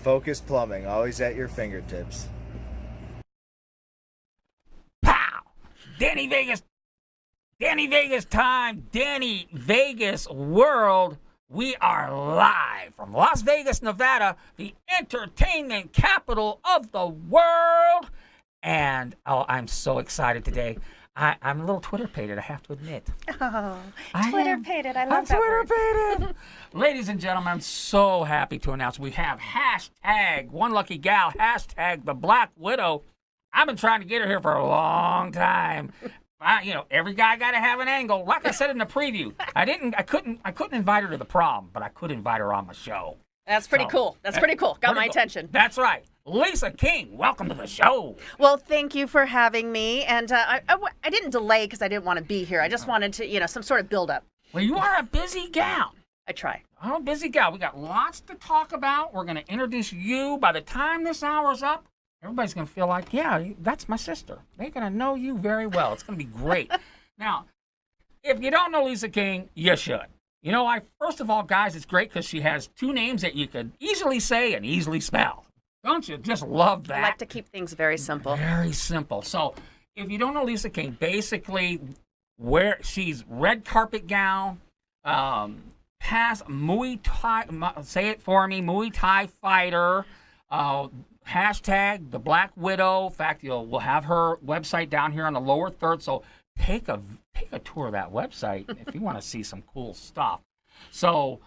Focus Plumbing, always at your fingertips. Pow! Danny Vegas time, Danny Vegas world. We are live from Las Vegas, Nevada, the entertainment capital of the world. And I'm so excited today. I'm a little Twitter-pated, I have to admit. Oh, Twitter-pated. I love I'm that word. Twitter-pated. Ladies and gentlemen, I'm so happy to announce we have hashtag One Lucky Gal, hashtag The Black Widow. I've been trying to get her here for a long time. Every guy got to have an angle. Like I said in the preview, I couldn't invite her to the prom, but I could invite her on my show. That's pretty cool. That's pretty cool. Got my attention. That's right. Lisa King, welcome to the show. Well, thank you for having me. And I didn't delay because I didn't want to be here. I just wanted to, some sort of build-up. Well, you are a busy gal. I try. I'm a busy gal. We got lots to talk about. We're going to introduce you. By the time this hour's up, everybody's going to feel like, yeah, that's my sister. They're going to know you very well. It's going to be great. Now, if you don't know Lisa King, you should. You know, first of all, guys, it's great because she has two names that you could easily say and easily spell. Don't you just love that? I like to keep things very simple. Very simple. So, if you don't know Lisa King, basically, where she's red carpet gal, past Muay Thai, say it for me, Muay Thai fighter, hashtag The Black Widow. In fact, we'll have her website down here on the lower third. So take a tour of that website if you want to see some cool stuff. So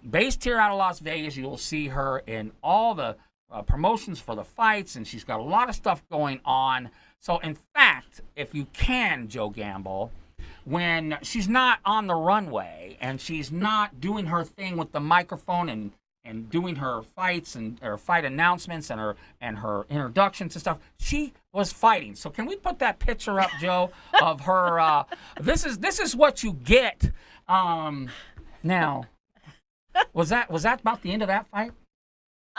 based here out of Las Vegas, you will see her in all the promotions for the fights, and she's got a lot of stuff going on. So in fact, if you can, Joe Gamble, when she's not on the runway and she's not doing her thing with the microphone and doing her fights and her fight announcements and her introductions and stuff, she was fighting. So can we put that picture up, Joe, of her? This is what you get. Now, was that about the end of that fight?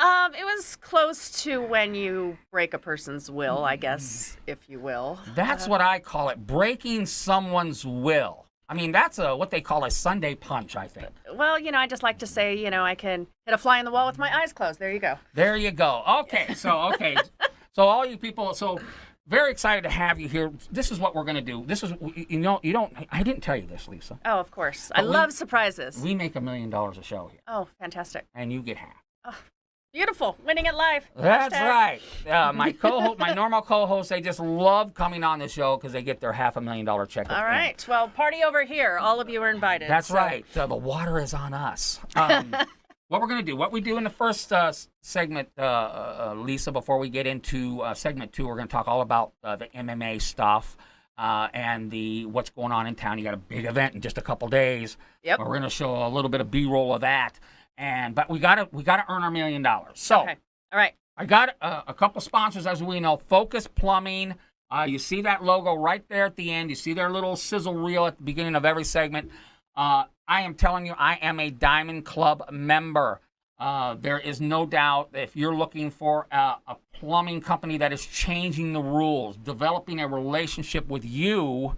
It was close to when you break a person's will, I guess, if you will. That's what I call it, breaking someone's will. I mean, that's what they call a Sunday punch, I think. Well, I just like to say, I can hit a fly in the wall with my eyes closed. There you go. There you go. Okay, so all you people, very excited to have you here. This is what we're going to do. This is, I didn't tell you this, Lisa. Oh, of course. I love surprises. We make $1 million a show here. Oh, fantastic. And you get half. Oh, beautiful. Winning at life. That's Hashtag. right. My normal co-hosts, they just love coming on the show because they get their $500,000 check. All right. Well, party over here. All of you are invited. That's right. The water is on us. What we're going to do, what we do in the first segment, Lisa, before we get into segment 2, we're going to talk all about the MMA stuff and what's going on in town. You got a big event in just a couple days. Yep. We're going to show a little bit of B-roll of that. But we gotta earn our $1 million. So, okay. All right. I got a couple sponsors, as we know. Focus Plumbing. You see that logo right there at the end. You see their little sizzle reel at the beginning of every segment. I am telling you, I am a Diamond Club member. There is no doubt if you're looking for a plumbing company that is changing the rules, developing a relationship with you,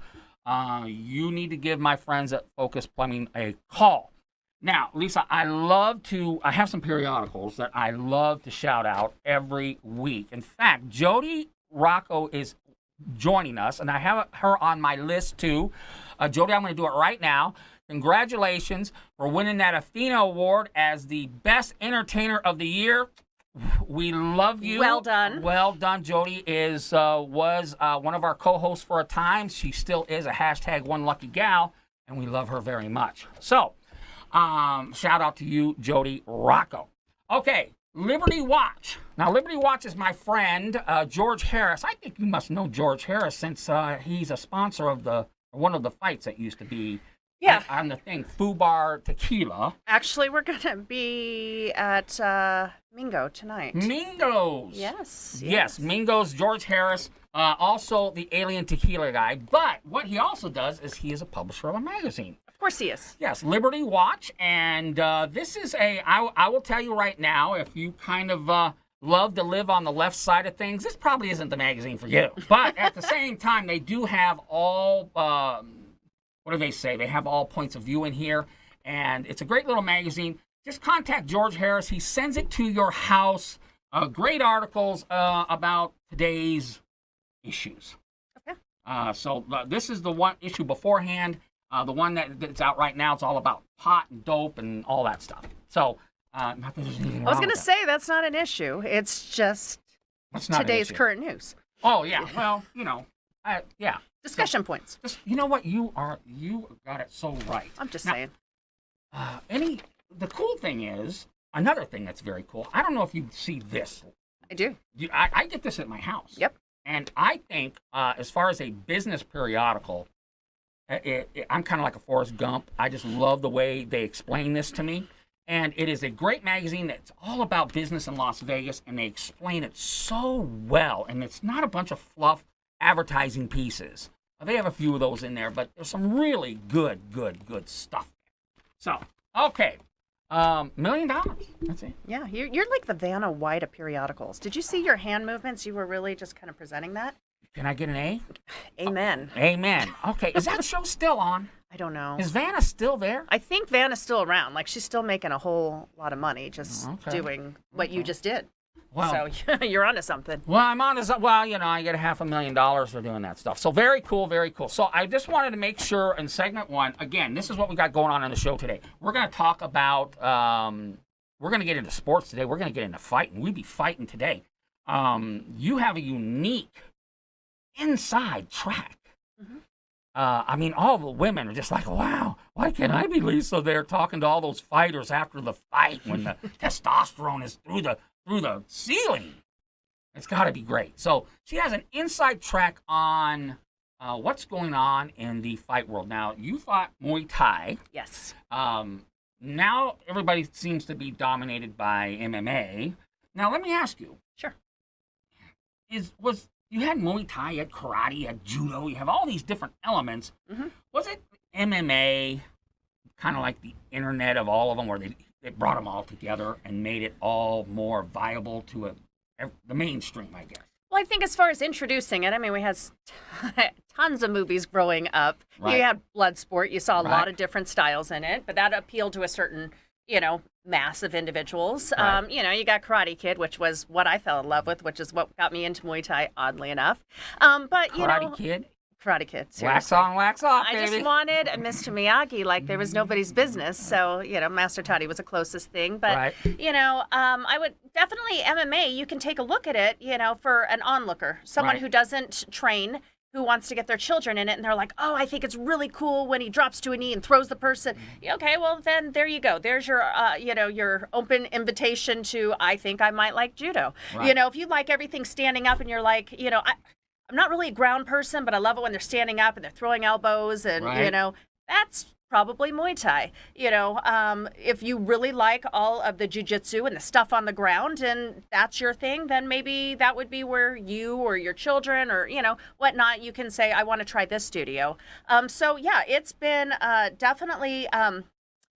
you need to give my friends at Focus Plumbing a call. Now, Lisa, I have some periodicals that I love to shout out every week. In fact, Jody Rocco is joining us, and I have her on my list too. Jody, I'm going to do it right now. Congratulations for winning that Athena Award as the Best Entertainer of the Year. We love you. Well done. Well done. Jody was one of our co-hosts for a time. She still is a hashtag One Lucky Gal, and we love her very much. So, shout out to you, Jody Rocco. Okay, Liberty Watch. Now, Liberty Watch is my friend, George Harris. I think you must know George Harris since he's a sponsor of one of the fights that used to be on the thing, Fubar Tequila. Actually, we're going to be at Mingo tonight. Mingo's. Yes. Mingo's, George Harris, also the Alien Tequila guy. But what he also does is he is a publisher of a magazine. Of course he is. Yes, Liberty Watch. And this is I will tell you right now, if you kind of love to live on the left side of things, this probably isn't the magazine for you. But at the same time, they do have all, what do they say? They have all points of view in here. And it's a great little magazine. just contact George Harris. He sends it to your house. Great articles about today's issues. Okay. So this is the one issue beforehand. The one that's out right now, it's all about pot and dope and all that stuff. So, not that there's anything wrong I was going to with say that's not an issue. It's just that. That's not an today's issue. current news. Oh yeah. Well, yeah. Discussion points. Just, you know what? You got it so right. I'm just Now, saying. The cool thing is, another thing that's very cool. I don't know if you see this. I do. I get this at my house. Yep. And I think, as far as a business periodical, I'm kind of like a Forrest Gump. I just love the way they explain this to me. And it is a great magazine that's all about business in Las Vegas, and they explain it so well. And it's not a bunch of fluff advertising pieces. They have a few of those in there, but there's some really good stuff. So, okay. $1 million. That's it. Yeah, you're like the Vanna White of periodicals. Did you see your hand movements? You were really just kind of presenting that. Can I get an A? Amen. Amen. Okay. Is that show still on? I don't know. Is Vanna still there? I think Vanna's still around. Like, she's still making a whole lot of money just doing what you just did. Well, So you're onto something. well, I'm on this. Well, I get $500,000 for doing that stuff. So very cool, very cool. So I just wanted to make sure in segment one, again, this is what we got going on the show today. We're going to talk about, we're going to get into sports today. We're going to get into fighting. We be fighting today. You have a unique inside track. All the women are just like, wow, why can't I be Lisa there talking to all those fighters after the fight when the testosterone is through the ceiling? It's got to be great. So she has an inside track on what's going on in the fight world. Now, you fought Muay Thai. Yes. Now everybody seems to be dominated by MMA. Now, let me ask you. Sure. You had Muay Thai, you had karate, you had judo, you have all these different elements. Mm-hmm. Was it MMA kind of like the internet of all of them, where they brought them all together and made it all more viable to the mainstream, I guess? Well, I think as far as introducing it, we had tons of movies growing up. Right. You had Bloodsport. You saw a Right. lot of different styles in it, but that appealed to a certain, mass of individuals. Right. You got Karate Kid, which was what I fell in love with, which is what got me into Muay Thai, oddly enough. But, Karate Kid? Karate Kid, seriously. Wax on, wax off, I baby. just wanted a Mr. Miyagi like there was nobody's business. So, Master Toddy was the closest thing. But, Right. I would definitely MMA, you can take a look at it, for an onlooker, someone Right. who doesn't train, who wants to get their children in it. And they're like, oh, I think it's really cool when he drops to a knee and throws the person. Okay, well, then there you go. There's your, your open invitation to, I think I might like judo. Right. If you like everything standing up and you're like, I'm not really a ground person, but I love it when they're standing up and they're throwing elbows and, Right. That's probably Muay Thai. If you really like all of the jiu-jitsu and the stuff on the ground and that's your thing, then maybe that would be where you or your children or, whatnot, you can say, I want to try this studio. It's been definitely a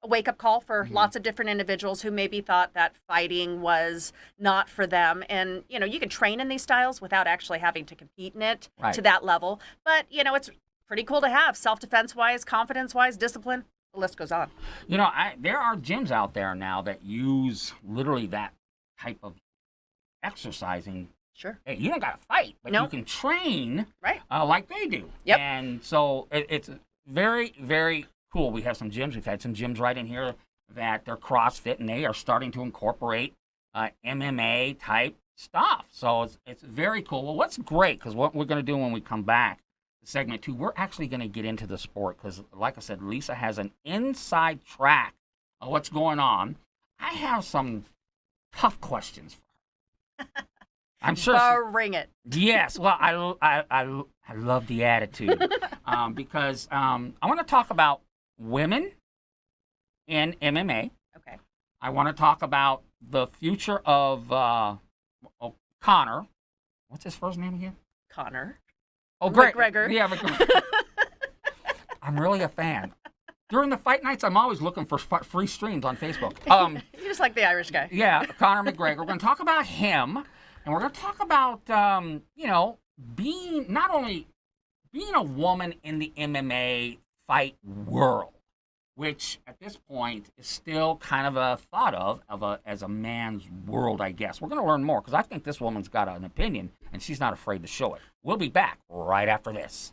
wake-up call for lots of different individuals who maybe thought that fighting was not for them. And, you can train in these styles without actually having to compete in it Right. to that level. But, it's pretty cool to have self-defense-wise, confidence-wise, discipline. The list goes on. There are gyms out there now that use literally that type of exercising. Sure. Hey, you don't got to fight, but you Nope. can train Right. like they do. Yep. And so it's very, very cool. We have some gyms. We've had some gyms right in here that they're CrossFit, and they are starting to incorporate MMA type stuff. So it's very cool. Well, what's great, because what we're going to do when we come back, segment 2, we're actually going to get into the sport because, like I said, Lisa has an inside track of what's going on. I have some tough questions for her. I'm sure. Bring it. Yes. Well, I love the attitude because I want to talk about women in MMA. Okay. I want to talk about the future of Connor. What's his first name again? Connor. Oh, great. McGregor. Yeah, McGregor. I'm really a fan. During the fight nights, I'm always looking for free streams on Facebook. You just like the Irish guy. Yeah, Conor McGregor. We're going to talk about him, and we're going to talk about, being not only being a woman in the MMA fight world, which at this point is still kind of a thought of as a man's world, I guess. We're going to learn more because I think this woman's got an opinion and she's not afraid to show it. We'll be back right after this.